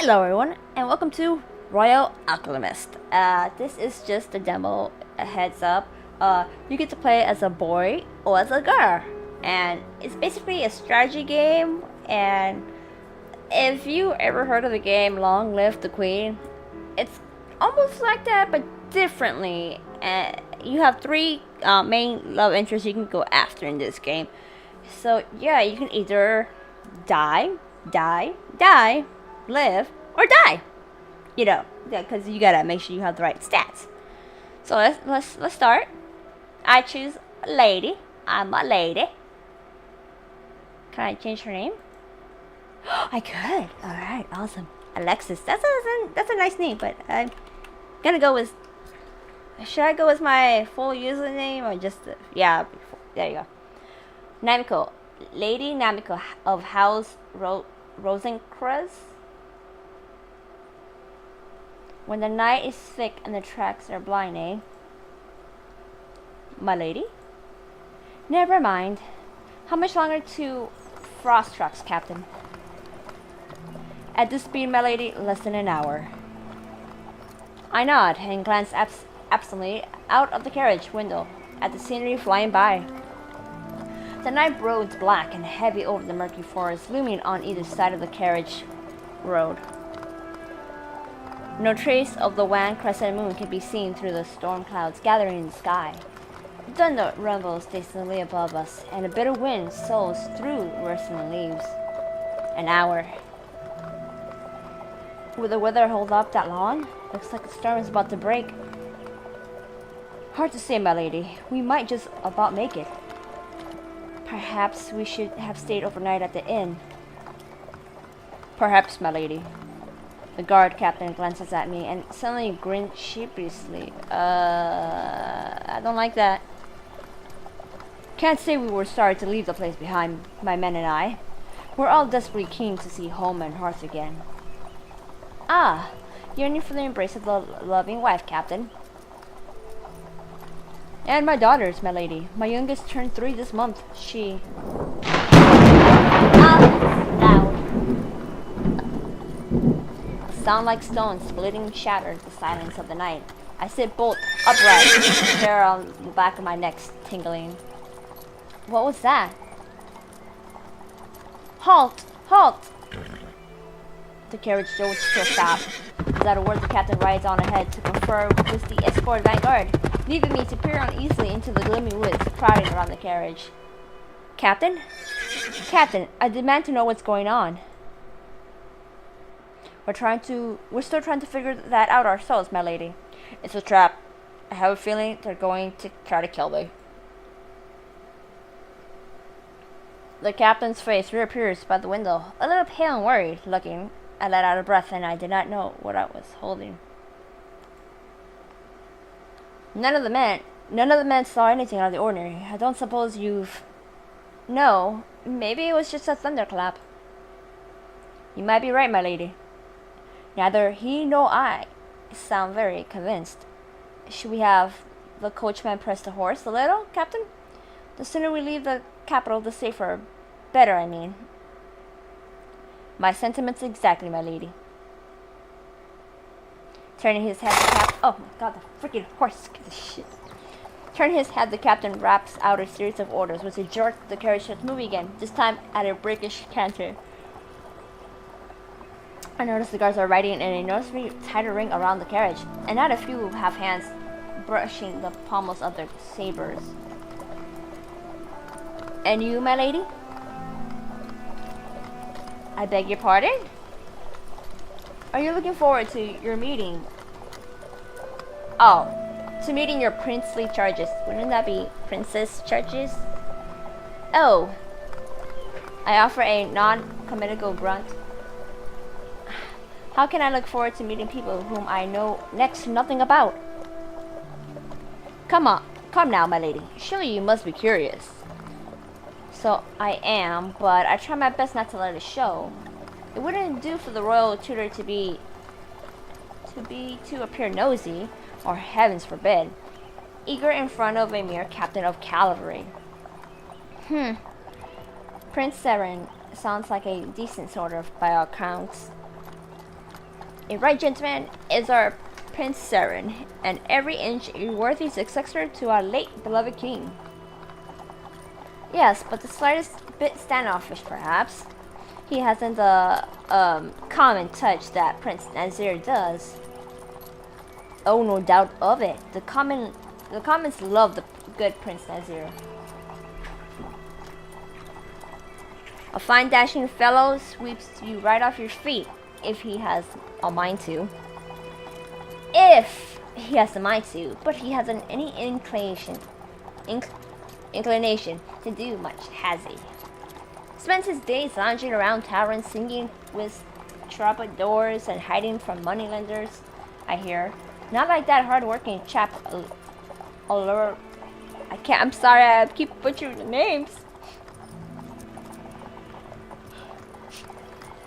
Hello everyone, and welcome to Royal Alchemist. This is just a demo, a heads up. You get to play as a boy or as a girl, and it's basically a strategy game. And if you ever heard of the game Long Live the Queen, it's almost like that but differently. And you have three main love interests you can go after in this game. So yeah, you can either die, live, or die. You know, because you gotta make sure you have the right stats. So let's start. I choose lady. I'm a lady. Can I change her name? I could. All right, awesome. Alexis. That's a nice name, but I'm gonna go with. Should I go with my full username or just yeah? There you go. Namiko, Lady Namiko of House Rosenkreuz. When the night is thick and the tracks are blinding. My lady? Never mind. How much longer to frost tracks, Captain? At this speed, my lady, less than an hour. I nod and glance absently out of the carriage window at the scenery flying by. The night roads black and heavy over the murky forest looming on either side of the carriage road. No trace of the wan crescent moon can be seen through the storm clouds gathering in the sky. Thunder rumbles distantly above us, and a bitter wind soughs through rustling leaves. An hour. Will the weather hold up that long? Looks like the storm is about to break. Hard to say, my lady. We might just about make it. Perhaps we should have stayed overnight at the inn. Perhaps, my lady. The guard captain glances at me and suddenly grins sheepishly. I don't like that. Can't say we were sorry to leave the place behind, my men and I. We're all desperately keen to see home and hearth again. Ah, yearning for the embrace of the loving wife, Captain. And my daughters, my lady. My youngest turned 3 this month. She... loud. Sound like stones splitting shattered the silence of the night. I sit bolt upright, hair on the back of my neck tingling. What was that? Halt! Halt! The carriage jolts to a stop. Without a word, the captain rides on ahead to confer with the escort vanguard, leaving me to peer uneasily into the gloomy woods crowding around the carriage. Captain? Captain, I demand to know what's going on. We're still trying to figure that out ourselves, my lady. It's a trap. I have a feeling they're going to try to kill me. The captain's face reappears by the window, a little pale and worried looking. I let out a breath and I did not know what I was holding. None of the men saw anything out of the ordinary. I don't suppose you've... No, maybe it was just a thunderclap. You might be right, my lady. Neither he nor I sound very convinced. Should we have the coachman press the horse a little, Captain? The sooner we leave the capital, the safer. Better, I mean. My sentiments exactly, my lady. Turning his head, oh my god, the freaking horse! Get this shit. Turning his head, the captain raps out a series of orders. With a jerk, the carriage starts moving again. This time at a breakish canter. I notice the guards are riding in a noticeably tighter ring around the carriage, and not a few have hands brushing the pommels of their sabers. And you, my lady? I beg your pardon? Are you looking forward to your meeting? Oh, to meeting your princely charges. Wouldn't that be princess charges? Oh. I offer a non-committal grunt. How can I look forward to meeting people whom I know next to nothing about? Come now, my lady. Surely you must be curious. So I am, but I try my best not to let it show. It wouldn't do for the royal tutor to appear nosy, or heavens forbid, eager in front of a mere captain of cavalry. Prince Seren sounds like a decent sort of by all accounts. A right gentleman is our Prince Saren, and every inch a worthy successor to our late beloved king. Yes, but the slightest bit standoffish, perhaps. He hasn't the common touch that Prince Nazir does. Oh, no doubt of it. The commons love the good Prince Nazir. A fine dashing fellow sweeps you right off your feet, if he has a mind to. If he has the mind to, but he hasn't any inclination to do much, has he? Spends his days lounging around taverns, singing with troubadours and hiding from moneylenders, I hear. Not like that hard-working chap, I'm sorry, I keep butchering the names.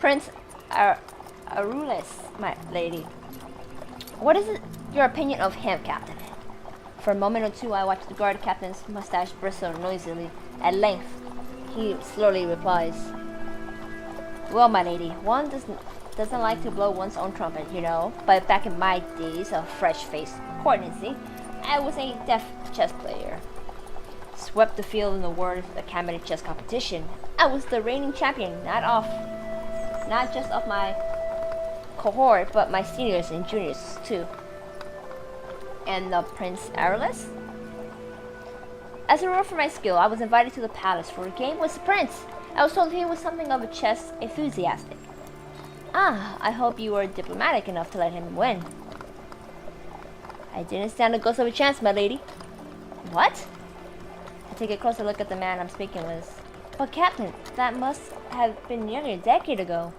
Prince Arulis, my lady. What is your opinion of him, Captain? For a moment or two, I watched the guard captain's mustache bristle noisily. At length, he slowly replies, well, my lady, one doesn't like to blow one's own trumpet, you know, but back in my days of fresh-faced courtesy, I was a deft chess player. Swept the field in the word of the cabinet chess competition. I was the reigning champion, not just of my cohort, but my seniors and juniors too. And the Prince Arulis? As a reward for my skill, I was invited to the palace for a game with the prince. I was told he was something of a chess enthusiastic. Ah, I hope you were diplomatic enough to let him win. I didn't stand a ghost of a chance, my lady. What? I take a closer look at the man I'm speaking with. But Captain, that must have been nearly a decade ago.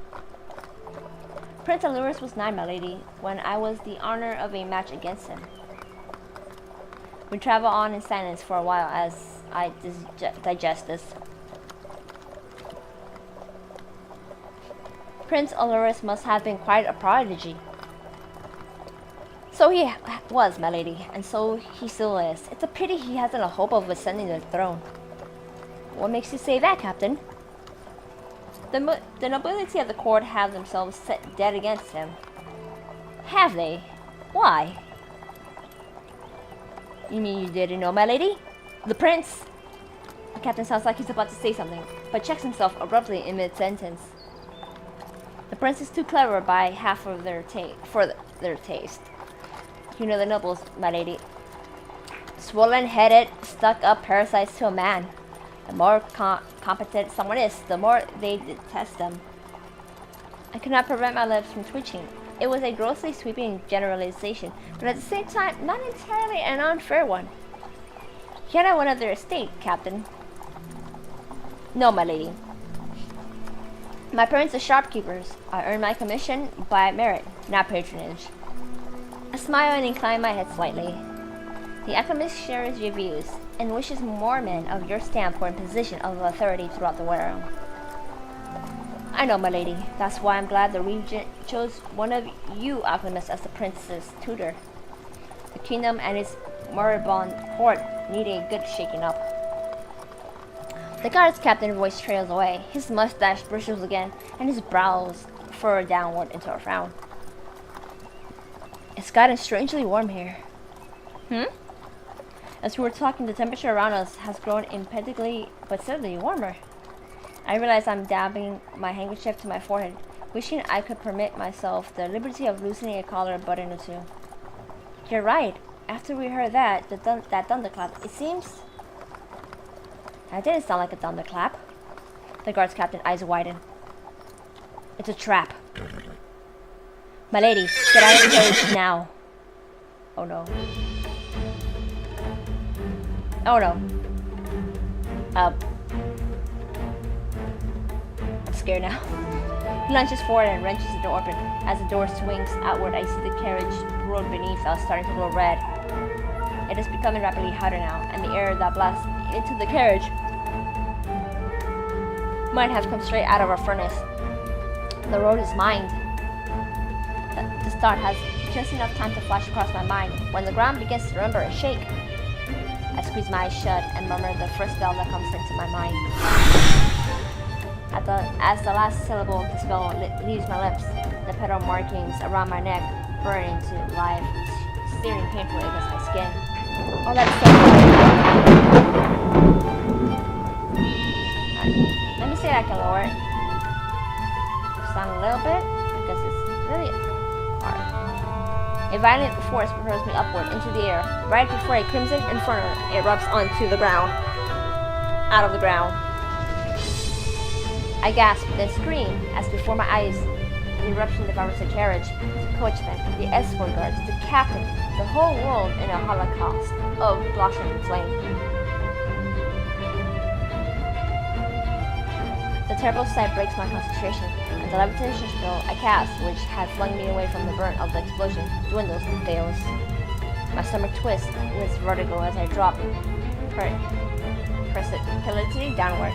Prince Aluris was 9, my lady, when I was the honor of a match against him. We travel on in silence for a while as I digest this. Prince Aluris must have been quite a prodigy. So he was, my lady, and so he still is. It's a pity he hasn't a hope of ascending the throne. What makes you say that, Captain? The nobility of the court have themselves set dead against him. Have they? Why? You mean you didn't know, my lady? The prince? The captain sounds like he's about to say something, but checks himself abruptly in mid-sentence. The prince is too clever by half of their taste. You know the nobles, my lady. Swollen-headed, stuck-up parasites to a man. The more competent someone is, the more they detest them. I could not prevent my lips from twitching. It was a grossly sweeping generalization, but at the same time, not entirely an unfair one. Yet I went of their estate, Captain. No, my lady. My parents are shopkeepers. I earn my commission by merit, not patronage. I smile and incline my head slightly. The Alchemist shares your views and wishes more men of your stamp were in position of authority throughout the realm. I know, my lady. That's why I'm glad the Regent chose one of you Alchemists as the prince's tutor. The kingdom and its moribund court need a good shaking up. The guard's captain's voice trails away. His mustache bristles again, and his brows furrow downward into a frown. It's gotten strangely warm here. As we were talking, the temperature around us has grown impeccably but steadily warmer. I realize I'm dabbing my handkerchief to my forehead, wishing I could permit myself the liberty of loosening a collar button or two. You're right. After we heard that thunderclap, it seems... That didn't sound like a thunderclap. The guard's captain's eyes widen. It's a trap. My lady, get out of the carriage now. Oh no. Oh no. I'm scared now. He lunges forward and wrenches the door open. As the door swings outward, I see the carriage road beneath us starting to glow red. It is becoming rapidly hotter now, and the air that blasts into the carriage might have come straight out of our furnace. The road is mine. The start has just enough time to flash across my mind when the ground begins to tremble and shake. I squeeze my eyes shut and murmur the first spell that comes into my mind. As the last syllable of the spell leaves my lips, the petal markings around my neck burn into life, searing painfully against my skin. Oh, that's so good. Let me see if I can lower it. Just down a little bit, because it's really hard. A violent force propels me upward into the air, right before a crimson inferno erupts onto the ground. Out of the ground. I gasp, then scream, as before my eyes, the eruption devours the carriage, the coachman, the escort guards, the captain, the whole world in a holocaust of blossoming flame. The terrible sight breaks my concentration, and the levitation spell I cast, which had flung me away from the burn of the explosion, dwindles and fails. My stomach twists with vertigo as I drop precipitously downward.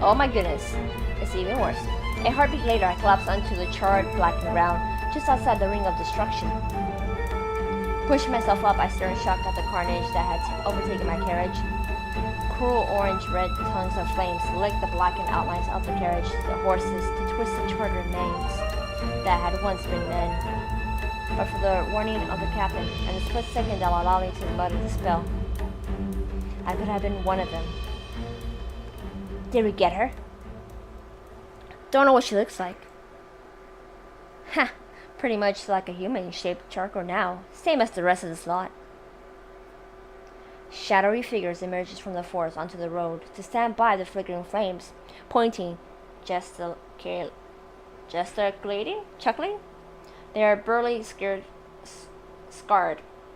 Oh my goodness, it's even worse. A heartbeat later, I collapse onto the charred, blackened ground, just outside the ring of destruction. Pushing myself up, I stare in shock at the carnage that had overtaken my carriage. Cruel orange-red tongues of flames lick the blackened outlines of the carriage, the horses, the twisted charred remains that had once been men. But for the warning of the captain and the split second that will allow me to mutter the spell, I could have been one of them. Did we get her? Don't know what she looks like. Ha! Pretty much like a human-shaped charcoal now, same as the rest of the lot. Shadowy figures emerges from the forest onto the road to stand by the flickering flames, pointing, gesticulating, chuckling. They are burly, scarred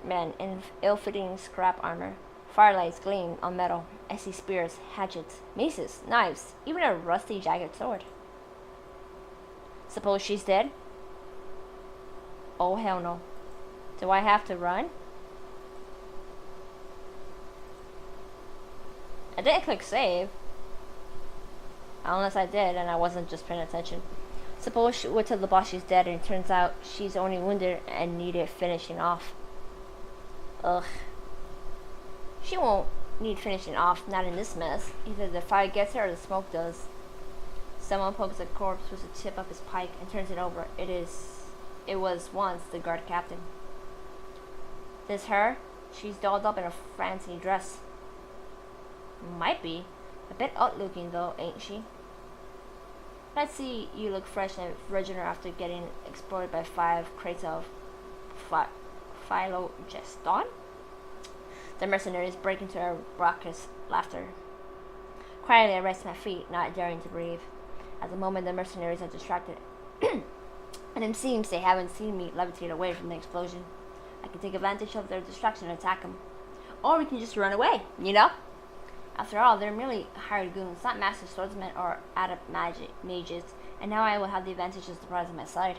men in ill-fitting scrap armor. Firelights gleam on metal. I see spears, hatchets, maces, knives, even a rusty jagged sword. Suppose she's dead? Oh hell no. Do I have to run? I didn't click save. Unless I did and I wasn't just paying attention. Suppose we tell the boss she's dead and it turns out she's only wounded and needed finishing off. Ugh. She won't need finishing off, not in this mess. Either the fire gets her or the smoke does. Someone pokes a corpse with the tip of his pike and turns it over. It was once the guard captain. This her? She's dolled up in a fancy dress. Might be. A bit odd looking though, ain't she? Let's see you look fresh and virginal after getting exploited by 5 crates of phyllogeston. The mercenaries break into a raucous laughter. Quietly I rest my feet, not daring to breathe. At the moment the mercenaries are distracted. And it seems they haven't seen me levitate away from the explosion. I can take advantage of their distraction and attack them. Or we can just run away, you know? After all, they're merely hired goons, not master swordsmen or adept mages, and now I will have the advantage of surprise on my side.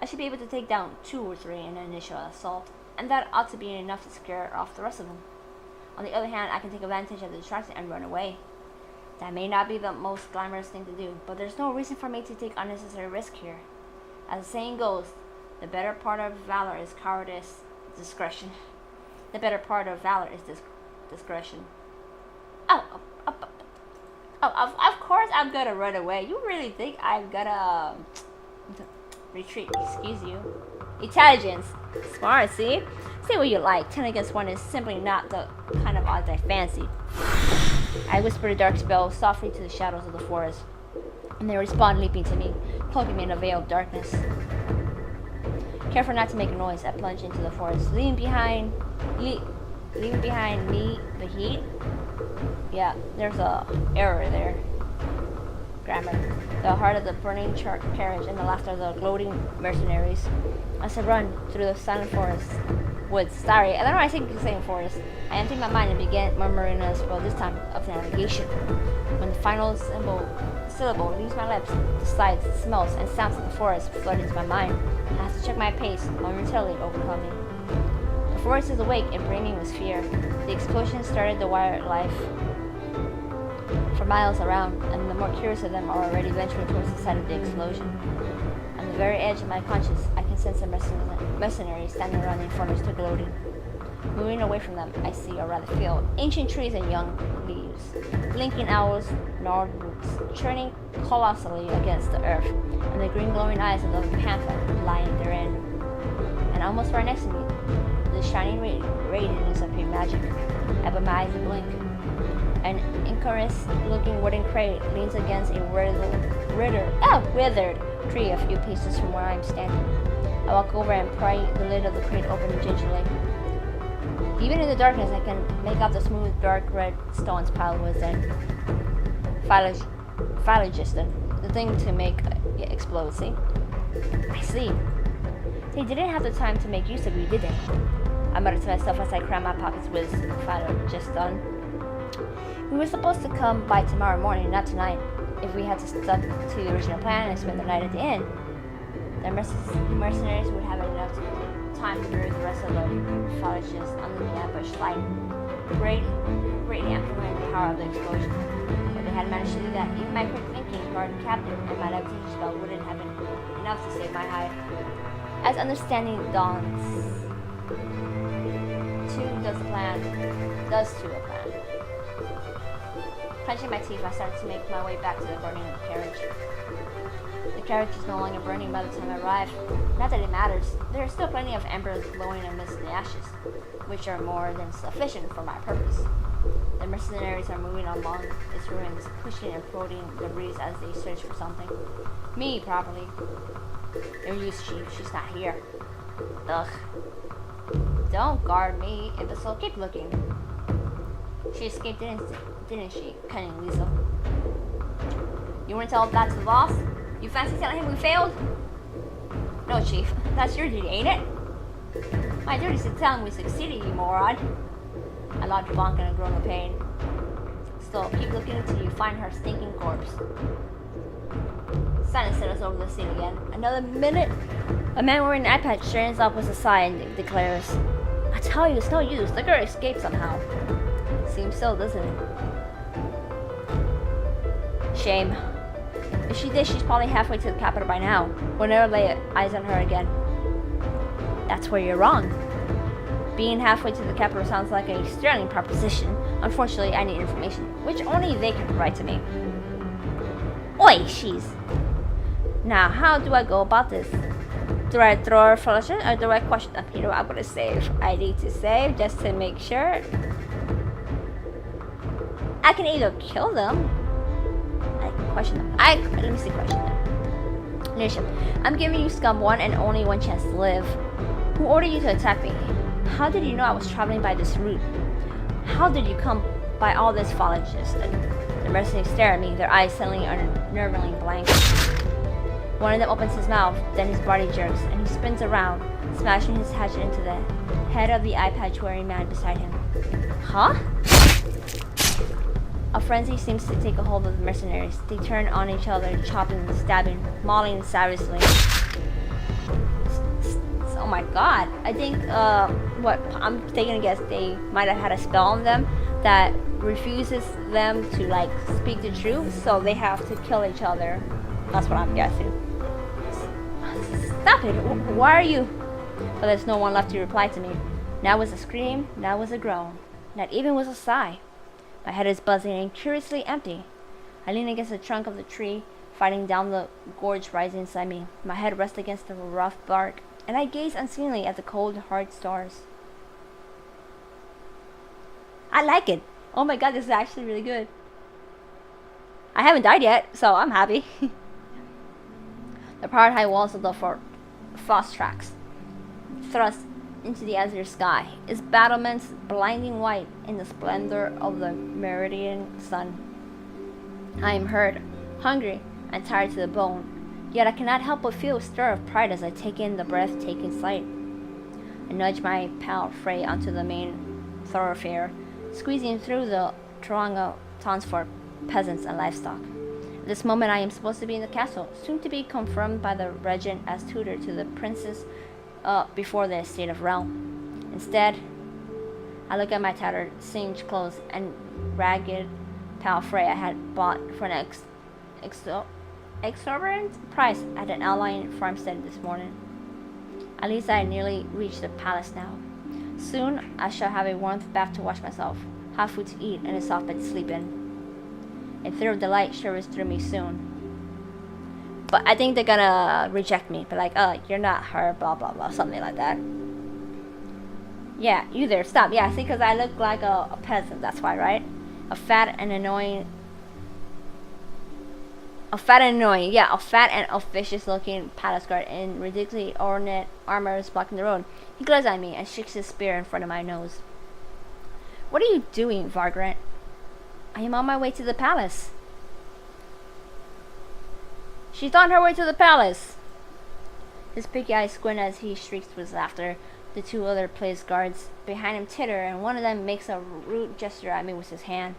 I should be able to take down 2 or 3 in an initial assault, and that ought to be enough to scare off the rest of them. On the other hand, I can take advantage of the distraction and run away. That may not be the most glamorous thing to do, but there's no reason for me to take unnecessary risk here. As the saying goes, the better part of valor is cowardice, discretion. The better part of valor is discretion. Of course I'm gonna run away. You really think I'm gonna retreat? Excuse you. Intelligence. Smart, see? Say what you like. 10 against 1 is simply not the kind of odds I fancy. I whisper a dark spell softly to the shadows of the forest, and they respond leaping to me, cloaking me in a veil of darkness. Careful not to make a noise, I plunge into the forest, leaving behind me the heat. Yeah, there's a error there. Grammar. The heart of the burning carriage and the laughter of the gloating mercenaries. As I run through the silent forest, woods. Sorry, I don't know why I think the same forest. I emptied my mind and began murmuring a spell, this time of navigation. When the final syllable leaves my lips, the sights, smells, and sounds of the forest flood into my mind. I have to check my pace, momentarily overcoming. The forest is awake and brimming with fear. The explosion started the wildlife for miles around, and the more curious of them are already venturing towards the site of the explosion. On the very edge of my conscience, I can sense the mercenaries standing around the infernos gloating. Moving away from them, I see, or rather feel, ancient trees and young leaves. roots, blinking owls, gnarled roots, churning colossally against the earth, and the green glowing eyes of the panther lying therein. And almost right next to me, the shining radiance of pure magic. I but my eyes blink. An incarnate looking wooden crate leans against a withered tree a few paces from where I am standing. I walk over and pry the lid of the crate open gingerly. Even in the darkness, I can make out the smooth, dark red stones piled within. Phlogiston, the thing to make it explode, see? I see. They didn't have the time to make use of you, did they? I muttered to myself as I crammed my pockets with phlogiston. We were supposed to come by tomorrow morning, not tonight. If we had to stick to the original plan and spend the night at the inn, the mercenaries would have enough time to bury the rest of the phlogists under the ambush light, greatly amplifying the power of the explosion. If they had managed to do that, even my quick thinking, guard captain, and my levitation spell wouldn't have been enough to save my hide. As understanding dawns, does to a plan. Clenching my teeth, I started to make my way back to the burning of the carriage. The carriage is no longer burning by the time I arrive. Not that it matters. There are still plenty of embers glowing amidst the ashes, which are more than sufficient for my purpose. The mercenaries are moving along its ruins, pushing and prodding the breeze as they search for something. Me, probably. No use, Chief. She's not here. Ugh. Don't guard me, imbecile. Keep looking. She escaped, didn't she? Cunning weasel. You want to tell that to the boss? You fancy telling him we failed? No, Chief. That's your duty, ain't it? My duty is to tell him we succeeded, you moron. I lodged Bonk in a groan of pain. Still, keep looking until you find her stinking corpse. Silence settles over the scene again. Another minute. A man wearing an eye patch straightens up with a sigh and declares, I tell you, it's no use. The girl escaped somehow. Seems so, doesn't it? Shame. If she did, she's probably halfway to the capital by now. We'll never lay eyes on her again. That's where you're wrong. Being halfway to the capital sounds like a sterling proposition. Unfortunately, I need information, which only they can provide to me. Oi, she's. Now, how do I go about this? Do I throw her fellowship or do I question them? You know what, I'm gonna save. I need to save just to make sure. I can either kill them. I can question them. Let me see, question them. Leadership. I'm giving you scum one and only one chance to live. Who ordered you to attack me? How did you know I was traveling by this route? How did you come by all this foliage? The mercenaries stare at me, their eyes suddenly unnervingly blank. One of them opens his mouth, then his body jerks, and he spins around, smashing his hatchet into the head of the eye patch wearing man beside him. Huh? A frenzy seems to take a hold of the mercenaries. They turn on each other, chopping, stabbing, mauling savagely. Oh my god. I think, I'm taking a guess, they might have had a spell on them that refuses them to, like, speak the truth, so they have to kill each other. That's what I'm guessing. Stop it! Why are you? But there's no one left to reply to me. Now was a scream, now was a groan. Not even was a sigh. My head is buzzing and curiously empty. I lean against the trunk of the tree, fighting down the gorge rising inside me. My head rests against the rough bark, and I gaze unseeingly at the cold, hard stars. I like it. Oh my god, this is actually really good. I haven't died yet, so I'm happy. The proud high walls of the frost tracks thrust into the azure sky, its battlements blinding white in the splendor of the meridian sun. I am hurt, hungry, and tired to the bone, yet I cannot help but feel a stir of pride as I take in the breathtaking sight. I nudge my pal Frey onto the main thoroughfare, squeezing through the throng of towns for peasants and livestock. At this moment I am supposed to be in the castle, soon to be confirmed by the Regent as tutor to the princess before the estate of realm. Instead, I look at my tattered, singed clothes and ragged pal Frey I had bought for an exorbitant price at an outlying farmstead this morning. At least I had nearly reached the palace now. Soon I shall have a warm bath to wash myself, hot food to eat, and a soft bed to sleep in. A thrill of delight shivers through me soon. But I think they're gonna reject me. But like, oh, you're not her, blah, blah, blah, something like that. Yeah, you there, stop. Yeah, see, because I look like a peasant, that's why, right? A fat and annoying, yeah, a fat and officious looking palace guard in ridiculously ornate armor is blocking the road. He glares at me and shakes his spear in front of my nose. What are you doing, vagrant? I am on my way to the palace. She's on her way to the palace. His piggy eyes squint as he shrieks with laughter. The two other place guards behind him titter, and one of them makes a rude gesture at me with his hand.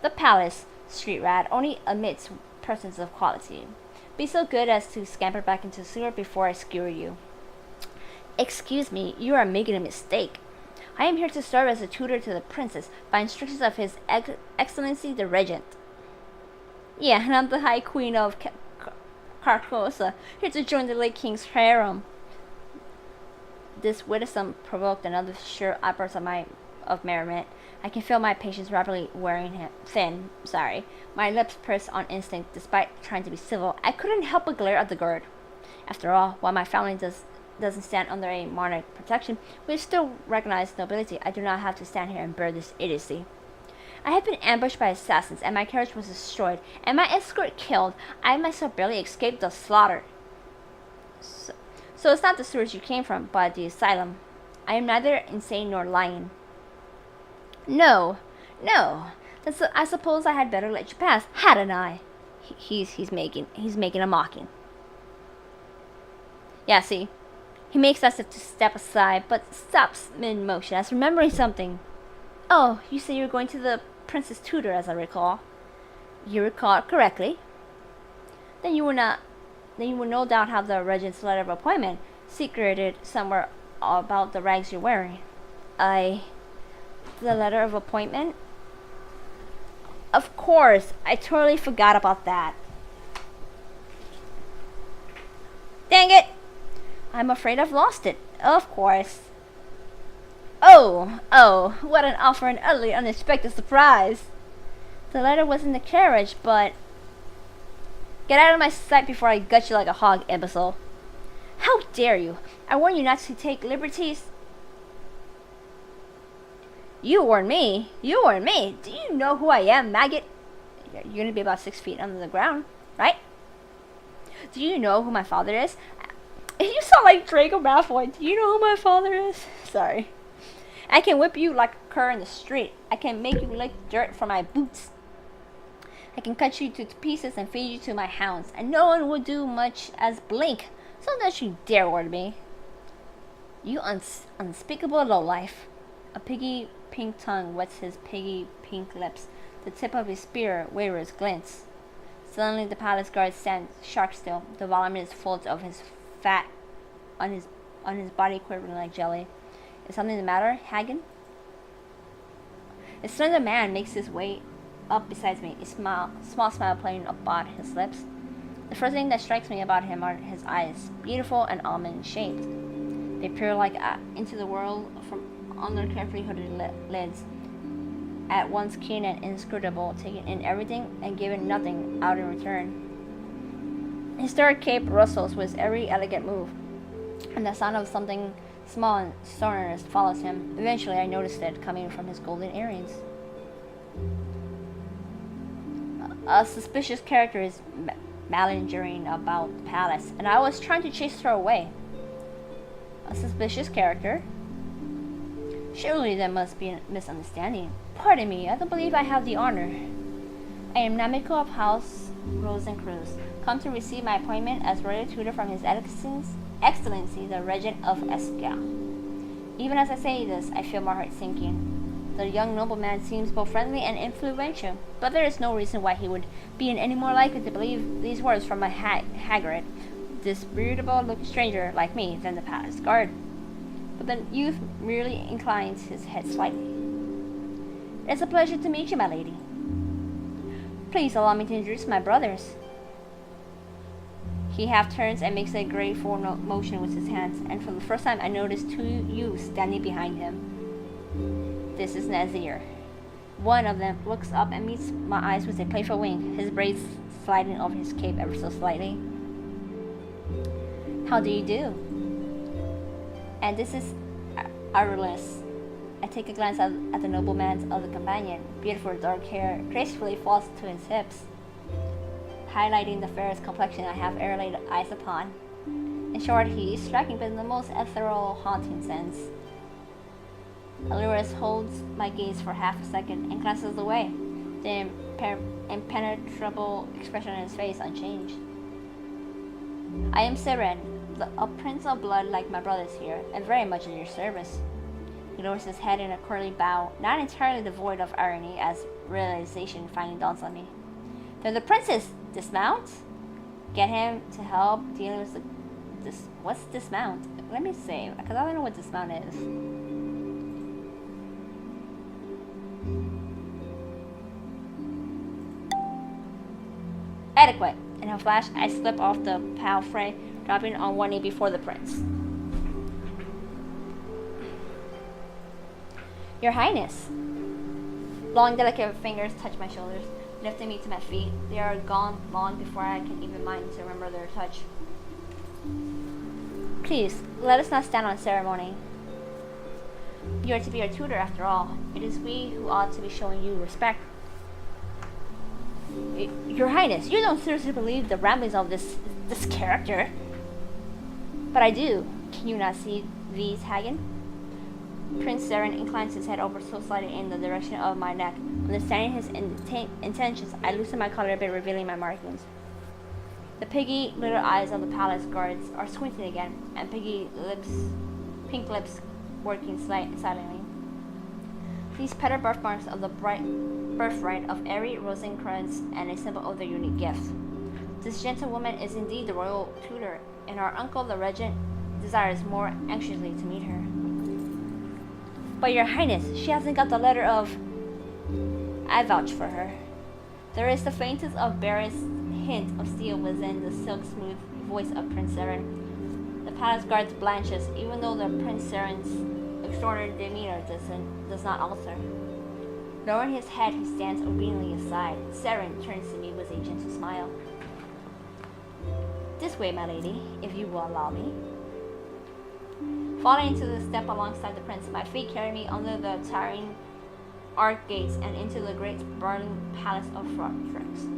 The palace, street rat, only admits persons of quality. Be so good as to scamper back into the sewer before I skewer you. Excuse me, you are making a mistake. I am here to serve as a tutor to the princess by instructions of His Excellency the Regent. Yeah, and I'm the High Queen of Carriage, here to join the late King's harem. This witticism provoked another sure outburst of merriment. I can feel my patience rapidly wearing thin. My lips pursed on instinct, despite trying to be civil. I couldn't help but glare at the guard. After all, while my family doesn't stand under a monarch protection, we still recognize nobility. I do not have to stand here and bear this idiocy. I had been ambushed by assassins, and my carriage was destroyed, and my escort killed. I myself barely escaped the slaughter. So it's not the sewers you came from, but the asylum. I am neither insane nor lying. No. I suppose I had better let you pass, hadn't I? He's making a mocking. Yeah, see, he makes as if to step aside, but stops mid-motion as remembering something. Oh, you say you're going to the Princess Tutor, as I recall. You recall correctly. Then you will no doubt have the Regent's letter of appointment secreted somewhere about the rags you're wearing. The letter of appointment? Of course, I totally forgot about that. Dang it! I'm afraid I've lost it. Of course. Oh, what an awful and utterly unexpected surprise. The letter was in the carriage, but... Get out of my sight before I gut you like a hog, imbecile. How dare you? I warn you not to take liberties. You warn me? Do you know who I am, maggot? You're gonna be about 6 feet under the ground, right? Do you know who my father is? You sound like Draco Malfoy. Do you know who my father is? Sorry. I can whip you like a cur in the street. I can make you lick dirt from my boots. I can cut you to pieces and feed you to my hounds, and no one would do much as blink. So don't you dare word me. You unspeakable lowlife. A piggy pink tongue wets his piggy pink lips. The tip of his spear wavers glints. Suddenly the palace guard stands shark still. The volume is full of his fat on his body quivering like jelly. Is something the matter, Hagen? A slender man makes his way up beside me, a small smile playing about his lips. The first thing that strikes me about him are his eyes, beautiful and almond-shaped. They peer like into the world from under carefully hooded lids, at once keen and inscrutable, taking in everything and giving nothing out in return. His dark cape rustles with every elegant move, and the sound of something small and sonorous follows him. Eventually, I noticed it coming from his golden earrings. A suspicious character is malingering about the palace, and I was trying to chase her away. A suspicious character? Surely there must be a misunderstanding. Pardon me, I don't believe I have the honor. I am Namiko of House Rosenkreuz, come to receive my appointment as royal tutor from His Excellency the Regent of Eskian. Even as I say this, I feel my heart sinking. The young nobleman seems both friendly and influential, but there is no reason why he would be any more likely to believe these words from a haggard, disputable-looking stranger like me than the palace guard. But the youth merely inclines his head slightly. It is a pleasure to meet you, my lady. Please allow me to introduce my brothers. He half turns and makes a grateful motion with his hands, and for the first time I notice two youths standing behind him. This is Nazir. One of them looks up and meets my eyes with a playful wink, his braids sliding over his cape ever so slightly. How do you do? And this is Arulus. I take a glance at the nobleman's other companion. Beautiful dark hair gracefully falls to his hips, highlighting the fairest complexion I have ever laid eyes upon. In short, he is striking but in the most ethereal, haunting sense. Arulus holds my gaze for half a second and glances away, the impenetrable expression on his face unchanged. I am Seren, a prince of blood like my brothers here, and very much in your service. He lowers his head in a courtly bow, not entirely devoid of irony, as realization finally dawns on me. Then the princess dismount? Get him to help dealing with what's dismount? Let me say, because I don't know what dismount is. Adequate. In a flash, I slip off the palfrey, dropping on one knee before the prince. Your Highness. Long, delicate fingers touch my shoulders, lifting me to my feet. They are gone long before I can even mind to remember their touch. Please, let us not stand on ceremony. You are to be our tutor after all. It is we who ought to be showing you respect. Your Highness, you don't seriously believe the ramblings of this character. But I do. Can you not see these, Hagen? Prince Seren inclines his head over so slightly in the direction of my neck. Understanding his intentions, I loosen my collar a bit, revealing my markings. The piggy little eyes of the palace guards are squinting again, and pink lips working silently. These petty birthmarks of the birthright of every Rosenkreuz and a symbol of their unique gift. This gentlewoman is indeed the royal tutor, and our uncle the Regent desires more anxiously to meet her. But your Highness, she hasn't got the letter of... I vouch for her. There is the faintest of barest hint of steel within the silk-smooth voice of Prince Seren. The palace guards blanches, even though the Prince Seren's extraordinary demeanor does not alter. Lowering his head, he stands obediently aside. Seren turns to me with a gentle smile. This way, my lady, if you will allow me. Falling into the step alongside the prince, my feet carry me under the towering arch gates and into the great sprawling palace of Rosenkreuz.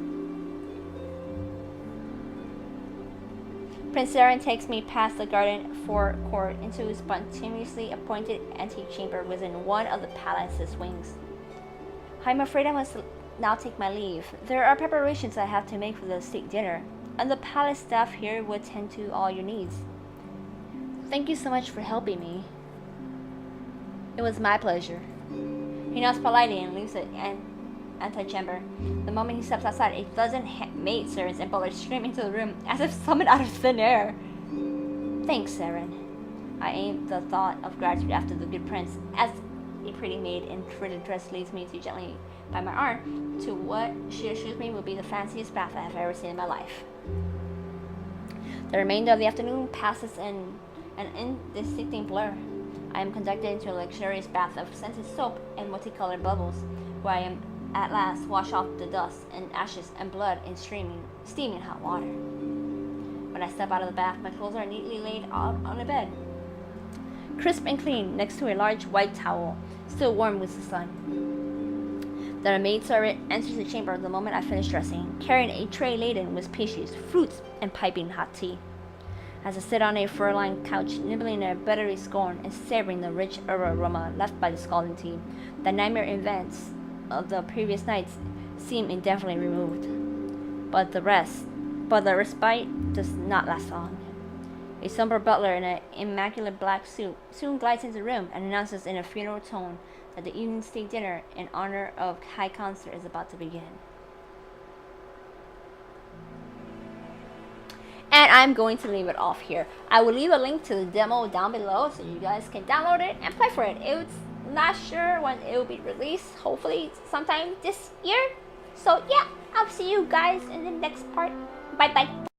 Prince Seren takes me past the garden forecourt into a spontaneously appointed antechamber within one of the palace's wings. I'm afraid I must now take my leave. There are preparations I have to make for the state dinner, and the palace staff here will tend to all your needs. Thank you so much for helping me. It was my pleasure. He nods politely and leaves the antechamber. The moment he steps outside, a dozen maidservants and butlers stream into the room as if summoned out of thin air. Thanks, Seren. I aim the thought of gratitude after the good prince, as a pretty maid in frilly dress leads me to gently by my arm to what she assures me will be the fanciest bath I have ever seen in my life. The remainder of the afternoon passes in an indistinct blur. I am conducted into a luxurious bath of scented soap and multicolored bubbles, where I am at last wash off the dust and ashes and blood in steaming hot water. When I step out of the bath, my clothes are neatly laid out on a bed, crisp and clean, next to a large white towel, still warm with the sun. The maidservant enters the chamber the moment I finish dressing, carrying a tray laden with pastries, fruits, and piping hot tea. As I sit on a fur-lined couch, nibbling a buttery scone and savoring the rich aroma left by the scalding tea, the nightmare events of the previous nights seem indefinitely removed. But the respite does not last long. A somber butler in an immaculate black suit soon glides into the room and announces in a funeral tone that the evening state dinner in honor of High Concert is about to begin. And I'm going to leave it off here. I will leave a link to the demo down below so you guys can download it and play for it. It's not sure when it will be released. Hopefully sometime this year. So yeah, I'll see you guys in the next part. Bye bye.